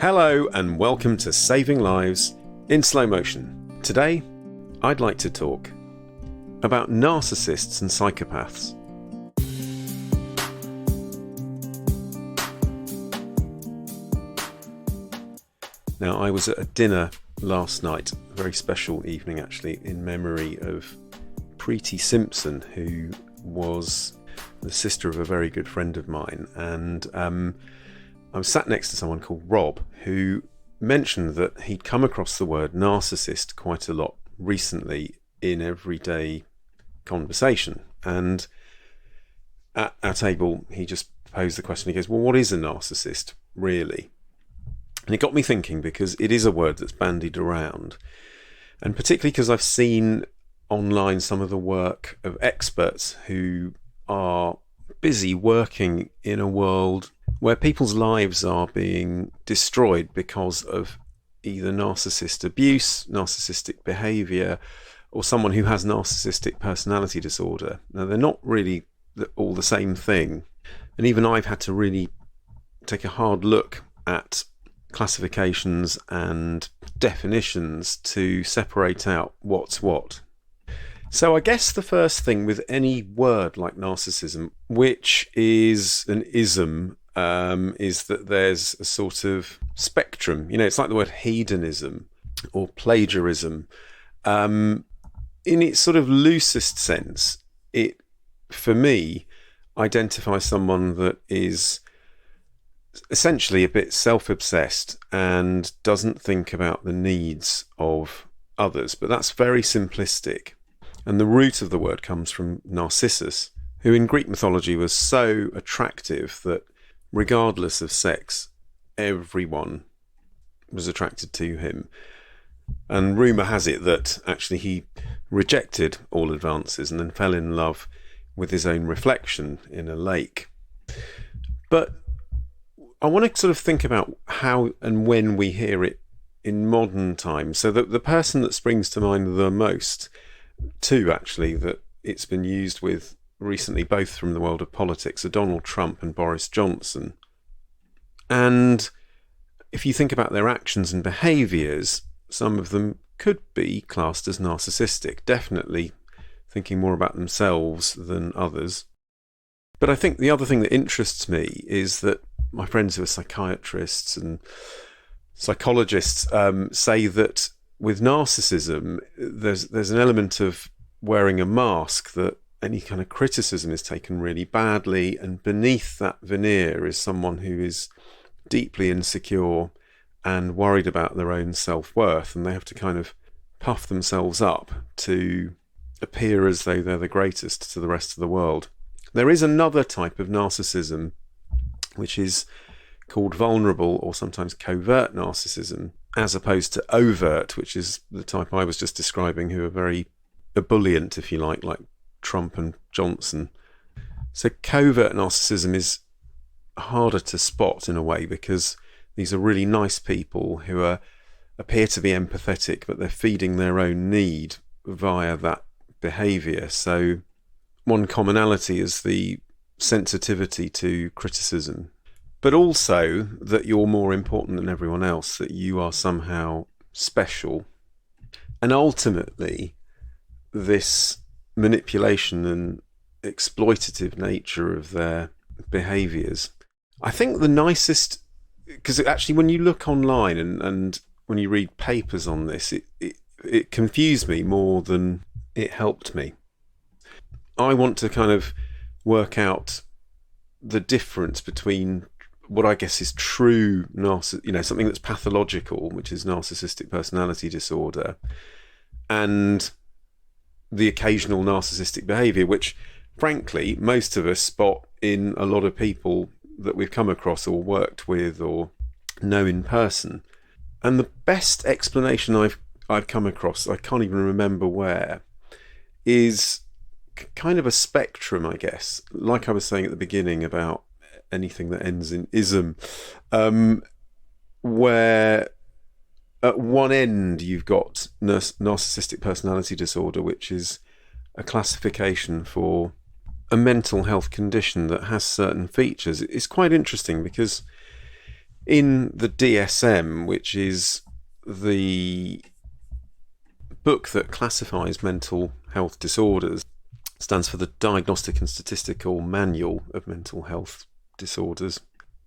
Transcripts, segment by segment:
Hello and welcome to Saving Lives in Slow Motion. Today, I'd like to talk about narcissists and psychopaths. Now, I was at a dinner last night, a very special evening actually, in memory of Preeti Simpson, who was the sister of a very good friend of mine, and I was sat next to someone called Rob, who mentioned that he'd come across the word narcissist quite a lot recently in everyday conversation. And at our table, he just posed the question. He goes, well, what is a narcissist, really? And it got me thinking, because it is a word that's bandied around. And particularly because I've seen online some of the work of experts who are busy working in a world where people's lives are being destroyed because of either narcissist abuse, narcissistic behaviour, or someone who has narcissistic personality disorder. Now, they're not really all the same thing. And even I've had to really take a hard look at classifications and definitions to separate out what's what. So I guess the first thing with any word like narcissism, which is an ism, is that there's a sort of spectrum. You know, it's like the word hedonism or plagiarism. In its sort of loosest sense, it, for me, identifies someone that is essentially a bit self-obsessed and doesn't think about the needs of others. But that's very simplistic. And the root of the word comes from Narcissus, who in Greek mythology was so attractive that regardless of sex, everyone was attracted to him. And rumour has it that actually he rejected all advances and then fell in love with his own reflection in a lake. But I want to sort of think about how and when we hear it in modern times. So the person that springs to mind the most, two actually, that it's been used with recently, both from the world of politics, are Donald Trump and Boris Johnson. And if you think about their actions and behaviours, some of them could be classed as narcissistic, definitely thinking more about themselves than others. But I think the other thing that interests me is that my friends who are psychiatrists and psychologists say that with narcissism, there's an element of wearing a mask, that any kind of criticism is taken really badly, and beneath that veneer is someone who is deeply insecure and worried about their own self-worth, and they have to kind of puff themselves up to appear as though they're the greatest to the rest of the world. There is another type of narcissism which is called vulnerable or sometimes covert narcissism, as opposed to overt, which is the type I was just describing, who are very ebullient, if you like Trump and Johnson. So covert narcissism is harder to spot in a way, because these are really nice people who appear to be empathetic, but they're feeding their own need via that behaviour. So one commonality is the sensitivity to criticism, but also that you're more important than everyone else, that you are somehow special. And ultimately, this manipulation and exploitative nature of their behaviours. I think the nicest, because actually when you look online and when you read papers on this, it confused me more than it helped me. I want to kind of work out the difference between what I guess is true something that's pathological, which is narcissistic personality disorder, and the occasional narcissistic behaviour, which frankly most of us spot in a lot of people that we've come across or worked with or know in person. And the best explanation I've come across, I can't even remember where, is kind of a spectrum, I guess, like I was saying at the beginning about anything that ends in ism, where at one end you've got narcissistic personality disorder, which is a classification for a mental health condition that has certain features. It's quite interesting because In the DSM, which is the book that classifies mental health disorders, stands for the Diagnostic and Statistical Manual of Mental Health Disorders.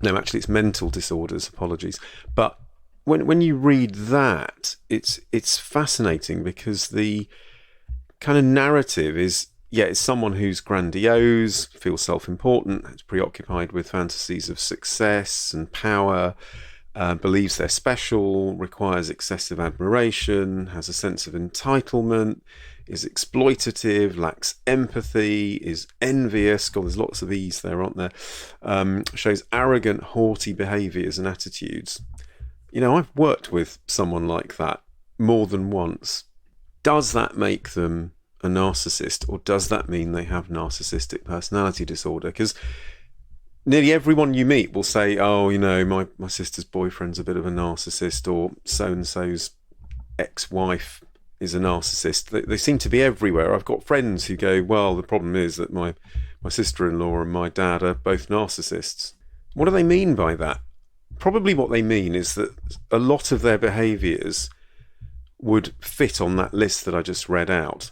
No, actually, it's mental disorders. Apologies. But when you read that, it's fascinating because the kind of narrative is, it's someone who's grandiose, feels self-important, is preoccupied with fantasies of success and power, believes they're special, requires excessive admiration, has a sense of entitlement, is exploitative, lacks empathy, is envious. God, there's lots of E's there, aren't there? Shows arrogant, haughty behaviours and attitudes. I've worked with someone like that more than once. Does that make them a narcissist, or does that mean they have narcissistic personality disorder? Because nearly everyone you meet will say, oh, my sister's boyfriend's a bit of a narcissist, or so-and-so's ex-wife is a narcissist. They seem to be everywhere. I've got friends who go, well, the problem is that my sister-in-law and my dad are both narcissists. What do they mean by that? Probably what they mean is that a lot of their behaviours would fit on that list that I just read out.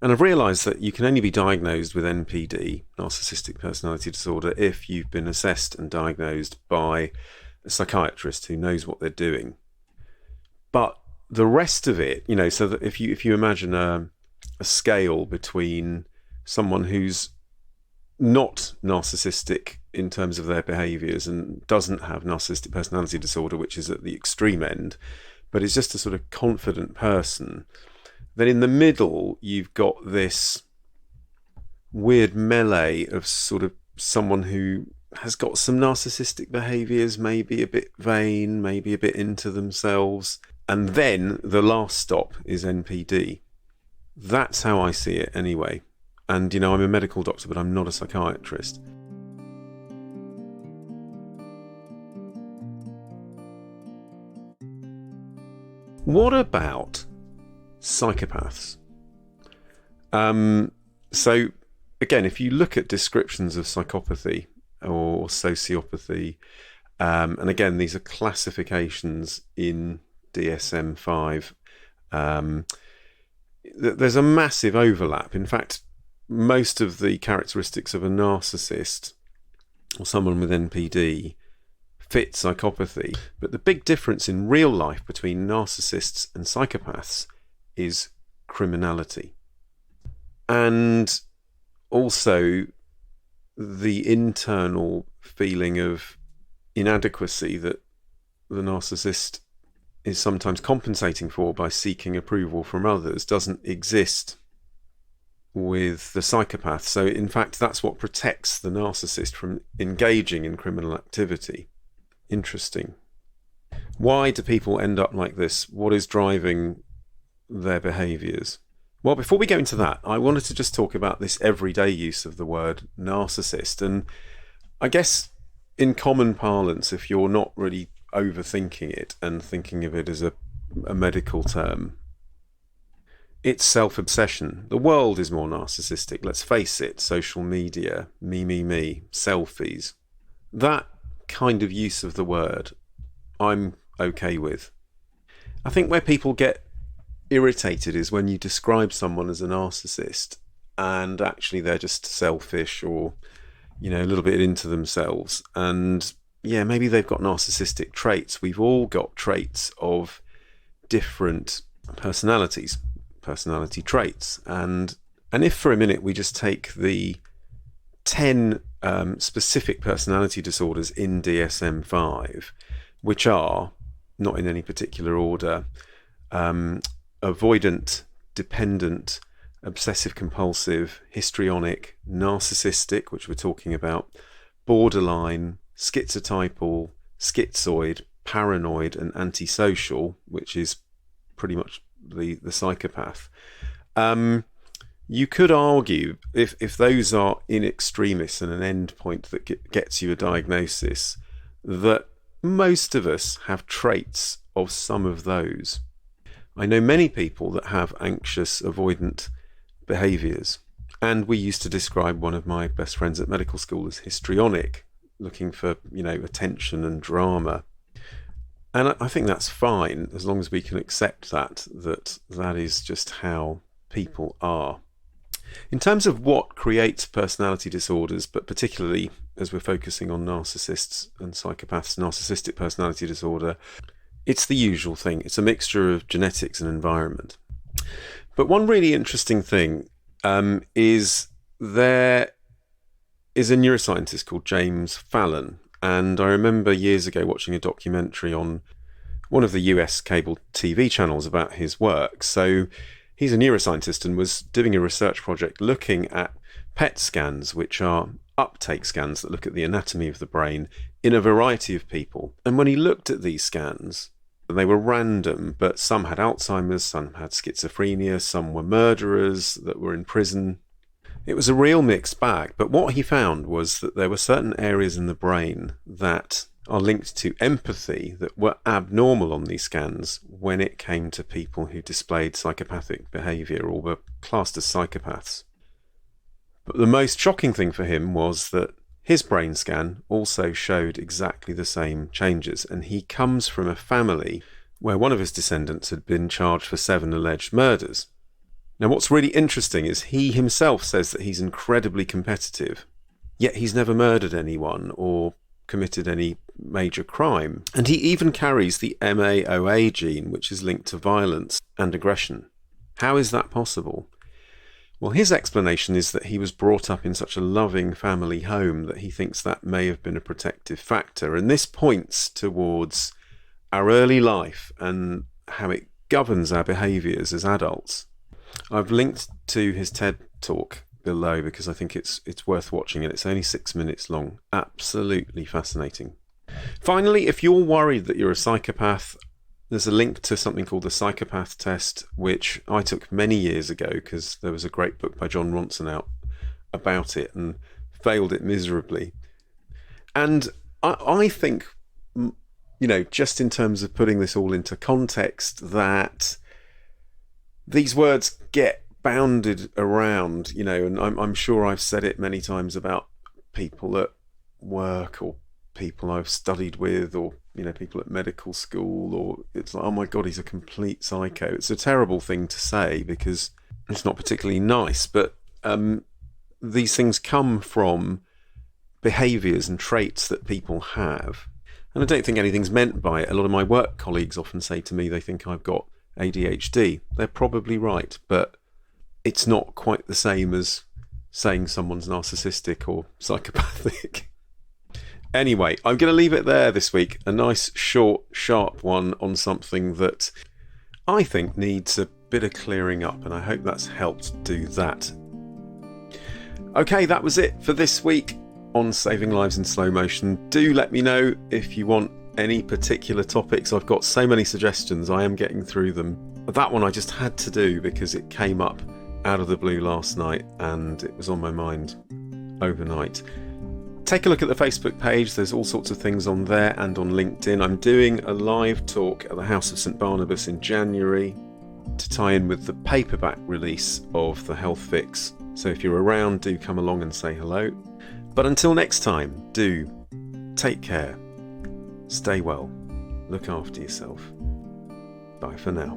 And I've realised that you can only be diagnosed with NPD, narcissistic personality disorder, if you've been assessed and diagnosed by a psychiatrist who knows what they're doing. But the rest of it, so that if you imagine a scale between someone who's not narcissistic in terms of their behaviours and doesn't have narcissistic personality disorder, which is at the extreme end, but is just a sort of confident person, then in the middle you've got this weird melee of sort of someone who has got some narcissistic behaviours, maybe a bit vain, maybe a bit into themselves, and then the last stop is NPD. That's how I see it anyway. And I'm a medical doctor, but I'm not a psychiatrist. What about psychopaths? So again, if you look at descriptions of psychopathy or sociopathy, and again, these are classifications in DSM-5, there's a massive overlap. In fact, most of the characteristics of a narcissist or someone with NPD fit psychopathy. But the big difference in real life between narcissists and psychopaths is criminality. And also the internal feeling of inadequacy that the narcissist is sometimes compensating for by seeking approval from others doesn't exist with the psychopath. So in fact, that's what protects the narcissist from engaging in criminal activity. Interesting. Why do people end up like this? What is driving their behaviours? Well, before we go into that, I wanted to just talk about this everyday use of the word narcissist. And I guess in common parlance, if you're not really overthinking it and thinking of it as a medical term, it's self-obsession. The world is more narcissistic, let's face it. Social media, me, selfies. That kind of use of the word, I'm okay with. I think where people get irritated is when you describe someone as a narcissist and actually they're just selfish or, a little bit into themselves. And maybe they've got narcissistic traits. We've all got traits of different personality traits. And if for a minute we just take the 10 specific personality disorders in DSM-5, which are, not in any particular order, avoidant, dependent, obsessive compulsive, histrionic, narcissistic, which we're talking about, borderline, schizotypal, schizoid, paranoid, and antisocial, which is pretty much the psychopath. You could argue, if those are in extremis and an end point that gets you a diagnosis, that most of us have traits of some of those. I know many people that have anxious, avoidant behaviours, and we used to describe one of my best friends at medical school as histrionic. looking for, attention and drama. And I think that's fine, as long as we can accept that is just how people are. In terms of what creates personality disorders, but particularly as we're focusing on narcissists and psychopaths, narcissistic personality disorder, it's the usual thing. It's a mixture of genetics and environment. But one really interesting thing is there is a neuroscientist called James Fallon. And I remember years ago watching a documentary on one of the US cable TV channels about his work. So he's a neuroscientist and was doing a research project looking at PET scans, which are uptake scans that look at the anatomy of the brain in a variety of people. And when he looked at these scans, they were random, but some had Alzheimer's, some had schizophrenia, some were murderers that were in prison. It was a real mixed bag, but what he found was that there were certain areas in the brain that are linked to empathy that were abnormal on these scans when it came to people who displayed psychopathic behaviour or were classed as psychopaths. But the most shocking thing for him was that his brain scan also showed exactly the same changes, and he comes from a family where one of his descendants had been charged for 7 alleged murders. Now, what's really interesting is he himself says that he's incredibly competitive, yet he's never murdered anyone or committed any major crime. And he even carries the MAOA gene, which is linked to violence and aggression. How is that possible? Well, his explanation is that he was brought up in such a loving family home that he thinks that may have been a protective factor. And this points towards our early life and how it governs our behaviours as adults. I've linked to his TED talk below because I think it's worth watching, and it's only 6 minutes long. Absolutely fascinating. Finally, if you're worried that you're a psychopath, there's a link to something called the psychopath test, which I took many years ago because there was a great book by John Ronson out about it and failed it miserably. And I think, just in terms of putting this all into context, that these words get bounded around, and I'm sure I've said it many times about people at work or people I've studied with or, people at medical school, or it's like, oh my God, he's a complete psycho. It's a terrible thing to say because it's not particularly nice, but these things come from behaviours and traits that people have. And I don't think anything's meant by it. A lot of my work colleagues often say to me they think I've got ADHD. They're probably right, but it's not quite the same as saying someone's narcissistic or psychopathic. Anyway, I'm going to leave it there this week. A nice, short, sharp one on something that I think needs a bit of clearing up, and I hope that's helped do that. Okay, that was it for this week on Saving Lives in Slow Motion. Do let me know if you want any particular topics. I've got so many suggestions. I am getting through them. That one I just had to do because it came up out of the blue last night and it was on my mind overnight. Take a look at the Facebook page. There's all sorts of things on there and on LinkedIn. I'm doing a live talk at the House of St Barnabas in January to tie in with the paperback release of The Health Fix. So if you're around, do come along and say hello. But until next time, do take care, stay well, look after yourself. Bye for now.